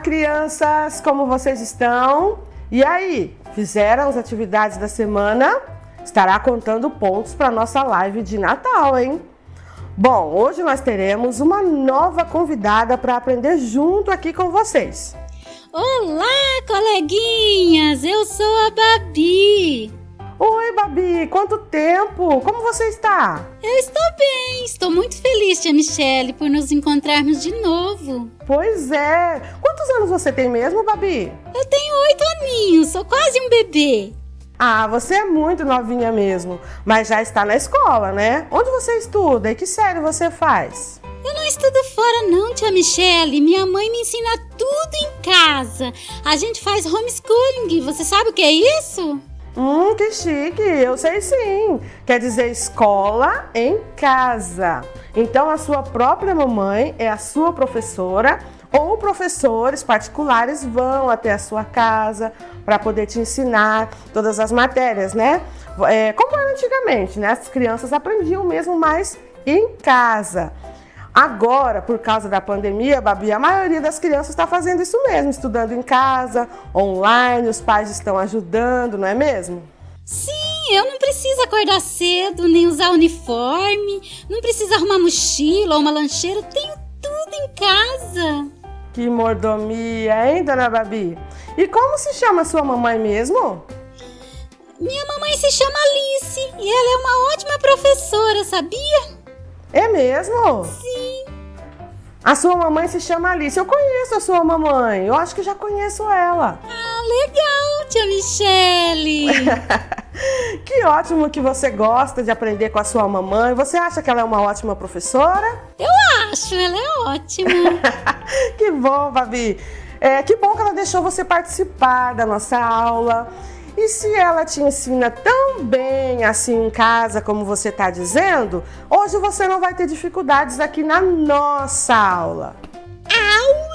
crianças! Como vocês estão? E aí, fizeram as atividades da semana? Estará contando pontos para nossa live de Natal, hein? Bom, hoje nós teremos uma nova convidada para aprender junto aqui com vocês. Olá, coleguinhas! Eu sou a Babi. Oi, Babi! Quanto tempo? Como você está? Eu estou bem, estou muito feliz, tia Michele, por nos encontrarmos de novo. Pois é! Quantos anos você tem mesmo, Babi? Eu tenho 8 aninhos, sou quase um bebê. Ah, você é muito novinha mesmo, mas já está na escola, né? Onde você estuda e que série você faz? Eu não estudo fora não, tia Michele. Minha mãe me ensina tudo em casa. A gente faz homeschooling, você sabe o que é isso? Que chique, eu sei sim. Quer dizer escola em casa. Então a sua própria mamãe é a sua professora ou professores particulares vão até a sua casa para poder te ensinar todas as matérias, né? Como era antigamente, né? As crianças aprendiam mesmo mais em casa. Agora, por causa da pandemia, Babi, a maioria das crianças está fazendo isso mesmo, estudando em casa, online, os pais estão ajudando, não é mesmo? Sim, eu não preciso acordar cedo, nem usar uniforme, não preciso arrumar mochila ou uma lancheira, tenho tudo em casa. Que mordomia, hein, dona Babi? E como se chama sua mamãe mesmo? Minha mamãe se chama Alice e ela é uma ótima professora, sabia? É mesmo? Sim. A sua mamãe se chama Alice. Eu conheço a sua mamãe. Eu acho que já conheço ela. Ah, legal, tia Michele. Que ótimo que você gosta de aprender com a sua mamãe. Você acha que ela é uma ótima professora? Eu acho, ela é ótima. Que bom, Babi. Que bom que ela deixou você participar da nossa aula. E se ela te ensina tão bem assim em casa como você está dizendo, hoje você não vai ter dificuldades aqui na nossa aula. Aula!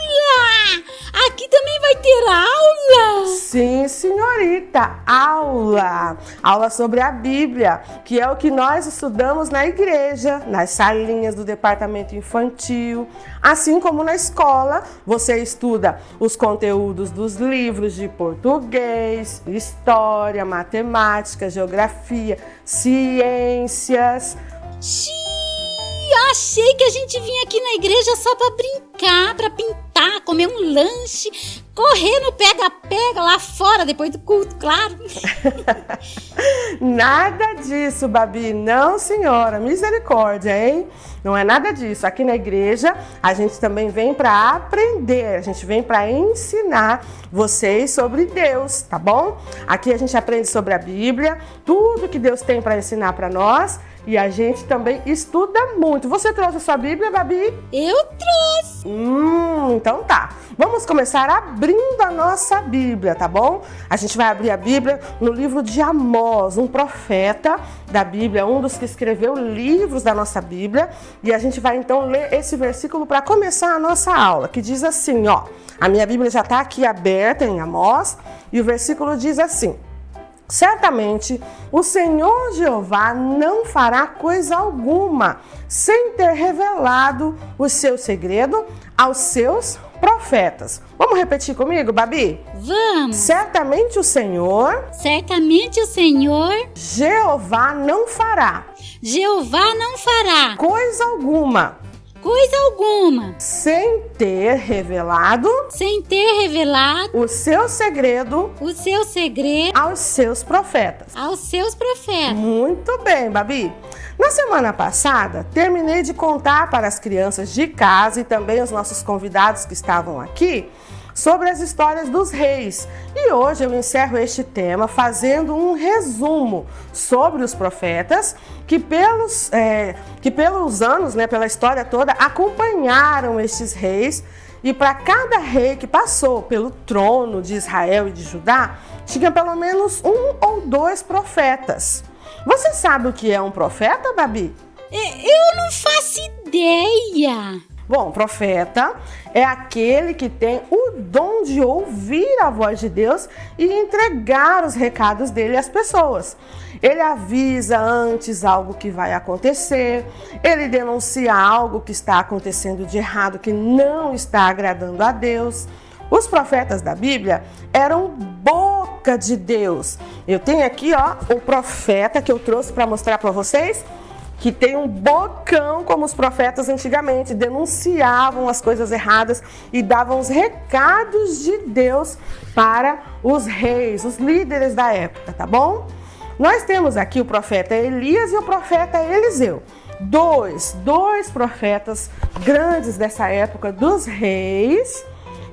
Aqui também vai ter aula? Sim, senhorita, aula! Aula sobre a Bíblia, que é o que nós estudamos na igreja, nas salinhas do departamento infantil. Assim como na escola, você estuda os conteúdos dos livros de português, história, matemática, geografia, ciências. Achei que a gente vinha aqui na igreja só para brincar, para pintar, comer um lanche, correr no pega-pega lá fora depois do culto, claro. Nada disso, Babi. Não, senhora. Misericórdia, hein? Não é nada disso. Aqui na igreja, a gente também vem para aprender. A gente vem para ensinar vocês sobre Deus, tá bom? Aqui a gente aprende sobre a Bíblia, tudo que Deus tem para ensinar para nós. E a gente também estuda muito. Você trouxe a sua Bíblia, Babi? Eu trouxe. Então tá. Vamos começar abrindo a nossa Bíblia, tá bom? A gente vai abrir a Bíblia no livro de Amós, um profeta da Bíblia, um dos que escreveu livros da nossa Bíblia. E a gente vai então ler esse versículo para começar a nossa aula, que diz assim, ó. A minha Bíblia já está aqui aberta em Amós e o versículo diz assim: certamente o Senhor Jeová não fará coisa alguma sem ter revelado o seu segredo aos seus profetas. Vamos repetir comigo, Babi? Vamos. Certamente o Senhor Jeová não fará coisa alguma sem ter revelado o seu segredo aos seus profetas. Muito bem, Babi. Na semana passada, terminei de contar para as crianças de casa e também os nossos convidados que estavam aqui sobre as histórias dos reis. E hoje eu encerro este tema fazendo um resumo sobre os profetas que pelos anos, né, pela história toda, acompanharam estes reis. E para cada rei que passou pelo trono de Israel e de Judá, tinha pelo menos 1 ou 2 profetas. Você sabe o que é um profeta, Babi? Eu não faço ideia. Bom, profeta é aquele que tem o dom de ouvir a voz de Deus e entregar os recados dele às pessoas. Ele avisa antes algo que vai acontecer, ele denuncia algo que está acontecendo de errado, que não está agradando a Deus. Os profetas da Bíblia eram boca de Deus. Eu tenho aqui, o profeta que eu trouxe para mostrar para vocês, que tem um bocão como os profetas antigamente, denunciavam as coisas erradas e davam os recados de Deus para os reis, os líderes da época, tá bom? Nós temos aqui o profeta Elias e o profeta Eliseu. Dois profetas grandes dessa época dos reis,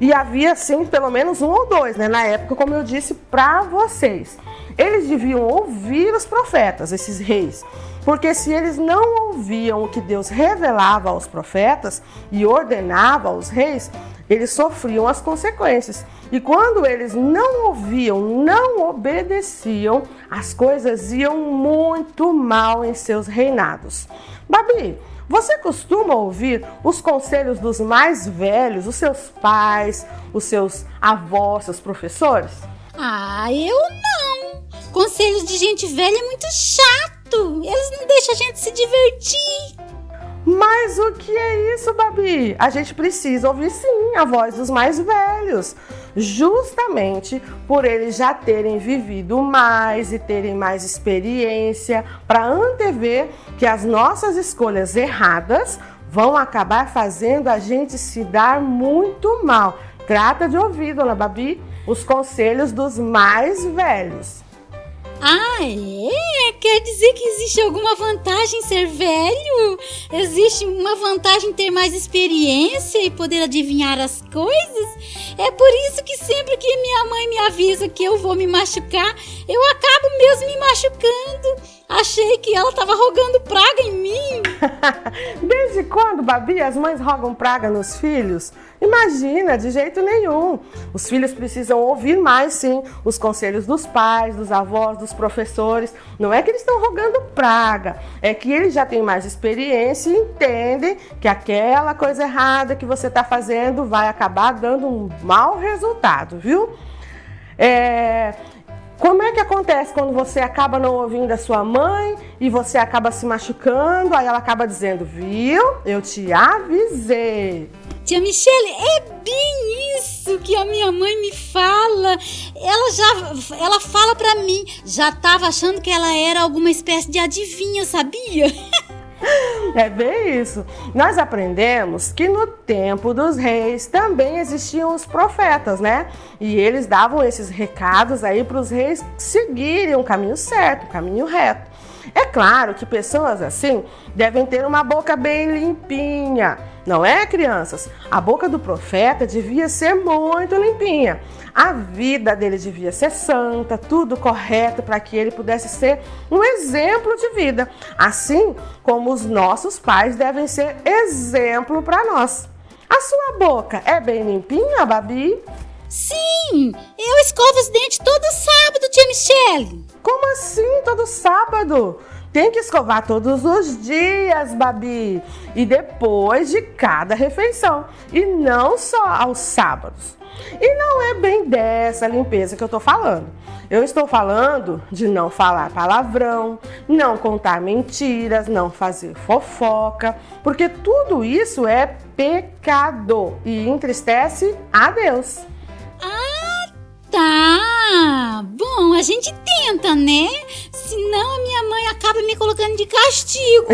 e havia sim pelo menos um ou dois, né, na época, como eu disse para vocês. Eles deviam ouvir os profetas, esses reis, porque se eles não ouviam o que Deus revelava aos profetas e ordenava aos reis, eles sofriam as consequências. E quando eles não ouviam, não obedeciam, as coisas iam muito mal em seus reinados. Babi, você costuma ouvir os conselhos dos mais velhos, os seus pais, os seus avós, seus professores? Eu não. Conselhos de gente velha é muito chato. Eles não deixam a gente se divertir. Mas o que é isso, Babi? A gente precisa ouvir sim a voz dos mais velhos, justamente por eles já terem vivido mais e terem mais experiência, para antever que as nossas escolhas erradas vão acabar fazendo a gente se dar muito mal. Trata de ouvir, dona Babi, os conselhos dos mais velhos. Quer dizer que existe alguma vantagem em ser velho? Existe uma vantagem em ter mais experiência e poder adivinhar as coisas? É por isso que sempre que minha mãe me avisa que eu vou me machucar, eu acabo mesmo me machucando. Achei que ela estava rogando praga em mim. Desde quando, Babi, as mães rogam praga nos filhos? Imagina, de jeito nenhum. Os filhos precisam ouvir mais, sim, os conselhos dos pais, dos avós, dos professores. Não é que eles estão rogando praga, é que eles já têm mais experiência e entendem que aquela coisa errada que você está fazendo vai acabar dando um mau resultado, viu? Como é que acontece quando você acaba não ouvindo a sua mãe e você acaba se machucando? Aí ela acaba dizendo, viu? Eu te avisei. Tia Michele, é bem isso que a minha mãe me fala. Ela fala pra mim, já tava achando que ela era alguma espécie de adivinha, sabia? É bem isso. Nós aprendemos que no tempo dos reis também existiam os profetas, né? E eles davam esses recados aí para os reis seguirem o caminho certo, o caminho reto. É claro que pessoas assim devem ter uma boca bem limpinha, não é, crianças? A boca do profeta devia ser muito limpinha. A vida dele devia ser santa, tudo correto para que ele pudesse ser um exemplo de vida. Assim como os nossos pais devem ser exemplo para nós. A sua boca é bem limpinha, Babi? Sim, eu escovo os dentes todo sábado, tia Michele. Como assim todo sábado? Tem que escovar todos os dias, Babi, e depois de cada refeição, e não só aos sábados. E não é bem dessa limpeza que eu tô falando. Eu estou falando de não falar palavrão, não contar mentiras, não fazer fofoca, porque tudo isso é pecado e entristece a Deus. Tá, bom, a gente tenta, né? Senão a minha mãe acaba me colocando de castigo.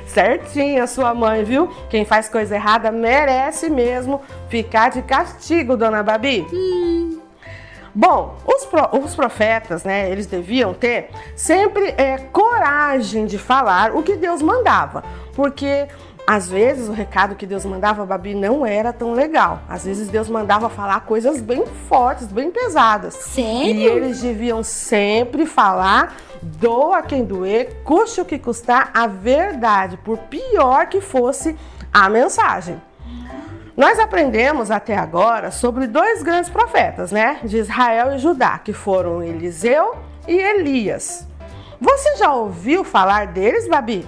Certinho a sua mãe, viu? Quem faz coisa errada merece mesmo ficar de castigo, dona Babi. Bom, os profetas, né, eles deviam ter sempre coragem de falar o que Deus mandava, porque às vezes o recado que Deus mandava, Babi, não era tão legal. Às vezes Deus mandava falar coisas bem fortes, bem pesadas. Sério? E eles deviam sempre falar, doa quem doer, custe o que custar, a verdade, por pior que fosse a mensagem. Nós aprendemos até agora sobre dois grandes profetas, né, de Israel e Judá, que foram Eliseu e Elias. Você já ouviu falar deles, Babi?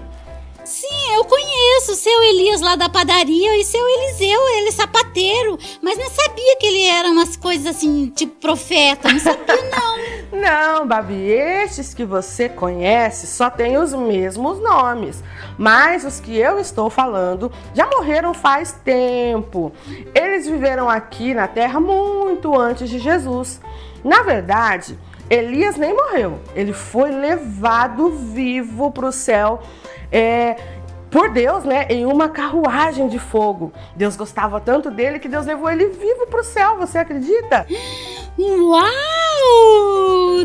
Sim, eu conheço o seu Elias lá da padaria e seu Eliseu, ele é sapateiro, mas não sabia que ele era umas coisas assim, tipo profeta, não sabia não. Não, Babi, estes que você conhece só têm os mesmos nomes, mas os que eu estou falando já morreram faz tempo. Eles viveram aqui na terra muito antes de Jesus. Na verdade, Elias nem morreu, ele foi levado vivo para o céu por Deus, né, em uma carruagem de fogo. Deus gostava tanto dele que Deus levou ele vivo para o céu, você acredita? Uau!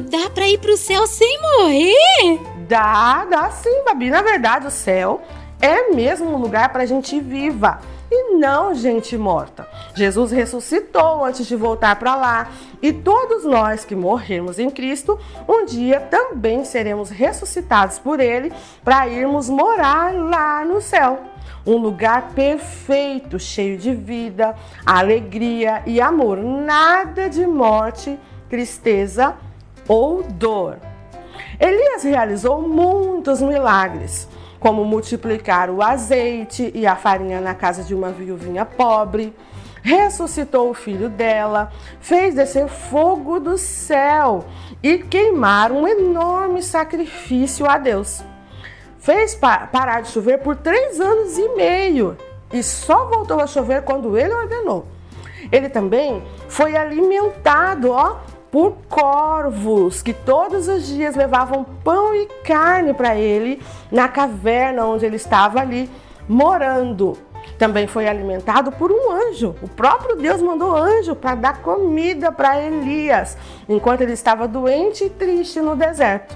Dá para ir para o céu sem morrer? Dá sim, Babi. Na verdade, o céu é mesmo um lugar para gente viva e não gente morta. Jesus ressuscitou antes de voltar para lá e todos nós que morrermos em Cristo, um dia também seremos ressuscitados por Ele para irmos morar lá no céu. Um lugar perfeito, cheio de vida, alegria e amor. Nada de morte, tristeza ou dor. Elias realizou muitos milagres, como multiplicar o azeite e a farinha na casa de uma viuvinha pobre, ressuscitou o filho dela, fez descer fogo do céu e queimar um enorme sacrifício a Deus. Fez parar de chover por 3 anos e meio e só voltou a chover quando ele ordenou. Ele também foi alimentado, por corvos que todos os dias levavam pão e carne para ele na caverna onde ele estava ali morando. Também foi alimentado por um anjo. O próprio Deus mandou anjo para dar comida para Elias, enquanto ele estava doente e triste no deserto.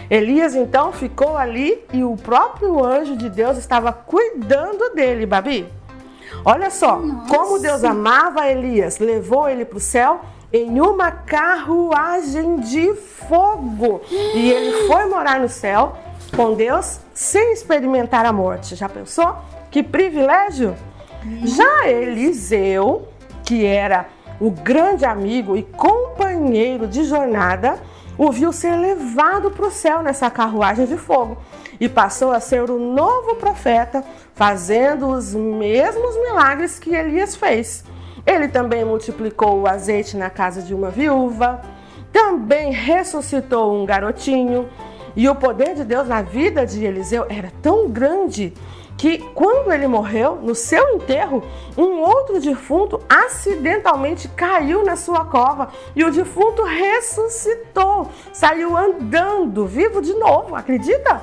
Elias então ficou ali e o próprio anjo de Deus estava cuidando dele, Babi. Olha só, como Deus amava Elias, levou ele para o céu em uma carruagem de fogo. E ele foi morar no céu com Deus sem experimentar a morte. Já pensou? Que privilégio! Já Eliseu, que era o grande amigo e companheiro de jornada, o viu ser levado para o céu nessa carruagem de fogo e passou a ser o novo profeta, fazendo os mesmos milagres que Elias fez. Ele também multiplicou o azeite na casa de uma viúva, também ressuscitou um garotinho, e o poder de Deus na vida de Eliseu era tão grande que quando ele morreu, no seu enterro, um outro defunto acidentalmente caiu na sua cova e o defunto ressuscitou, saiu andando, vivo de novo, acredita?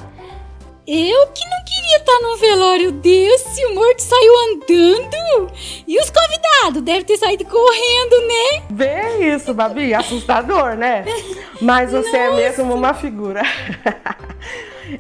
Eu que não queria estar no velório desse, o morto saiu andando. E os convidados devem ter saído correndo, né? Bem isso, Babi, assustador, né? Mas você é mesmo uma figura.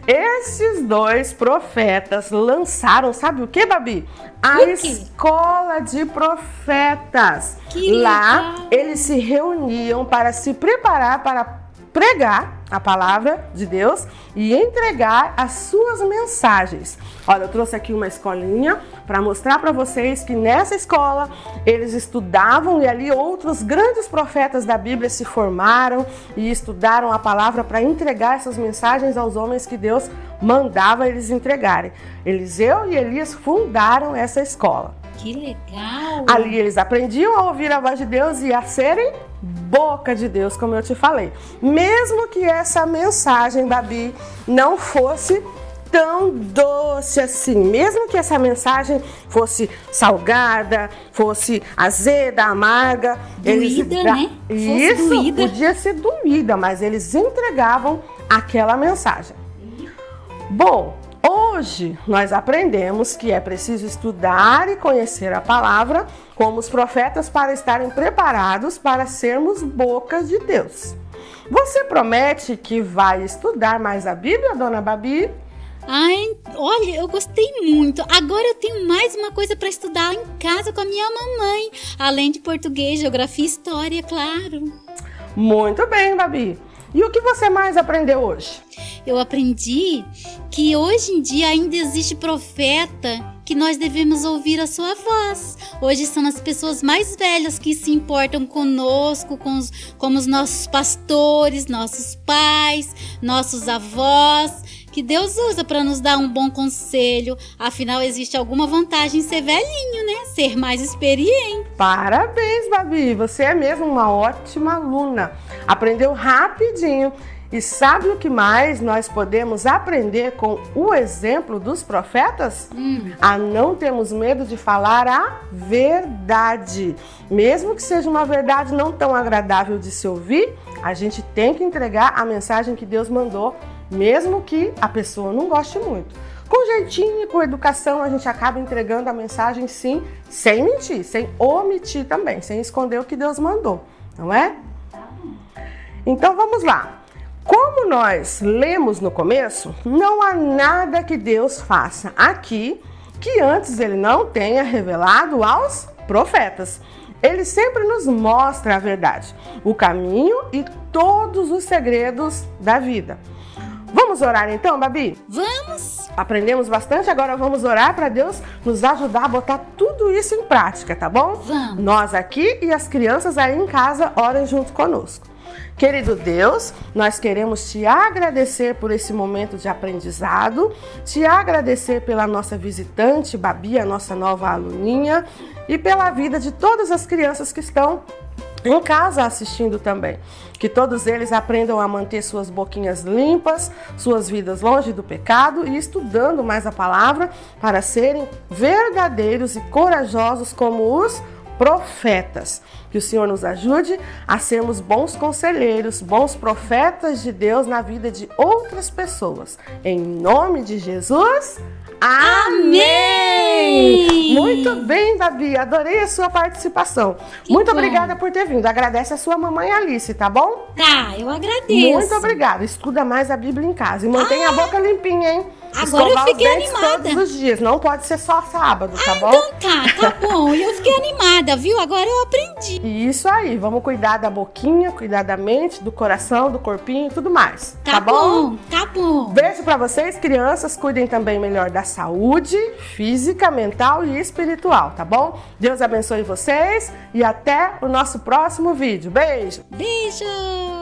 Esses 2 profetas lançaram, sabe o que, Babi? A escola de profetas. Lá eles se reuniam para se preparar para pregar a palavra de Deus e entregar as suas mensagens. Olha, eu trouxe aqui uma escolinha para mostrar para vocês que nessa escola eles estudavam e ali outros grandes profetas da Bíblia se formaram e estudaram a palavra para entregar essas mensagens aos homens que Deus mandava eles entregarem. Eliseu e Elias fundaram essa escola. Que legal! Ali eles aprendiam a ouvir a voz de Deus e a serem boca de Deus, como eu te falei. Mesmo que essa mensagem, Babi, não fosse tão doce assim, mesmo que essa mensagem fosse salgada, fosse azeda, amarga, doída, né? Isso, doída. Podia ser doída, mas eles entregavam aquela mensagem. Bom, hoje nós aprendemos que é preciso estudar e conhecer a palavra como os profetas para estarem preparados para sermos boca de Deus. Você promete que vai estudar mais a Bíblia, dona Babi? Ai, olha, eu gostei muito. Agora eu tenho mais uma coisa para estudar em casa com a minha mamãe, além de português, geografia e história, claro. Muito bem, Babi. E o que você mais aprendeu hoje? Eu aprendi que hoje em dia ainda existe profeta que nós devemos ouvir a sua voz. Hoje são as pessoas mais velhas que se importam conosco, como os nossos pastores, nossos pais, nossos avós, que Deus usa para nos dar um bom conselho. Afinal, existe alguma vantagem em ser velhinho, né? Ser mais experiente. Parabéns, Babi! Você é mesmo uma ótima aluna. Aprendeu rapidinho. E sabe o que mais nós podemos aprender com o exemplo dos profetas? A não termos medo de falar a verdade. Mesmo que seja uma verdade não tão agradável de se ouvir, a gente tem que entregar a mensagem que Deus mandou, mesmo que a pessoa não goste muito. Com jeitinho e com educação, a gente acaba entregando a mensagem, sim, sem mentir, sem omitir também, sem esconder o que Deus mandou, não é? Então vamos lá. Como nós lemos no começo, não há nada que Deus faça aqui que antes ele não tenha revelado aos profetas. Ele sempre nos mostra a verdade, o caminho e todos os segredos da vida. Vamos orar então, Babi? Vamos! Aprendemos bastante, agora vamos orar para Deus nos ajudar a botar tudo isso em prática, tá bom? Vamos! Nós aqui e as crianças aí em casa, orem junto conosco. Querido Deus, nós queremos te agradecer por esse momento de aprendizado, te agradecer pela nossa visitante, Babi, a nossa nova aluninha, e pela vida de todas as crianças que estão em casa assistindo também. Que todos eles aprendam a manter suas boquinhas limpas, suas vidas longe do pecado e estudando mais a palavra para serem verdadeiros e corajosos como os profetas. Que o Senhor nos ajude a sermos bons conselheiros, bons profetas de Deus na vida de outras pessoas. Em nome de Jesus, amém! Muito bem, Babi, adorei a sua participação. Muito obrigada por ter vindo. Agradece a sua mamãe Alice, tá bom? Tá, eu agradeço. Muito obrigada. Estuda mais a Bíblia em casa e mantenha a boca limpinha, hein? Agora Escovar eu fiquei os dentes animada. todos os dias, não pode ser só sábado, tá bom? Então tá bom. Eu fiquei animada, viu? Agora eu aprendi. Isso aí, vamos cuidar da boquinha, cuidar da mente, do coração, do corpinho e tudo mais. Tá bom? Tá bom. Beijo pra vocês, crianças. Cuidem também melhor da saúde física, mental e espiritual, tá bom? Deus abençoe vocês e até o nosso próximo vídeo. Beijo! Beijo!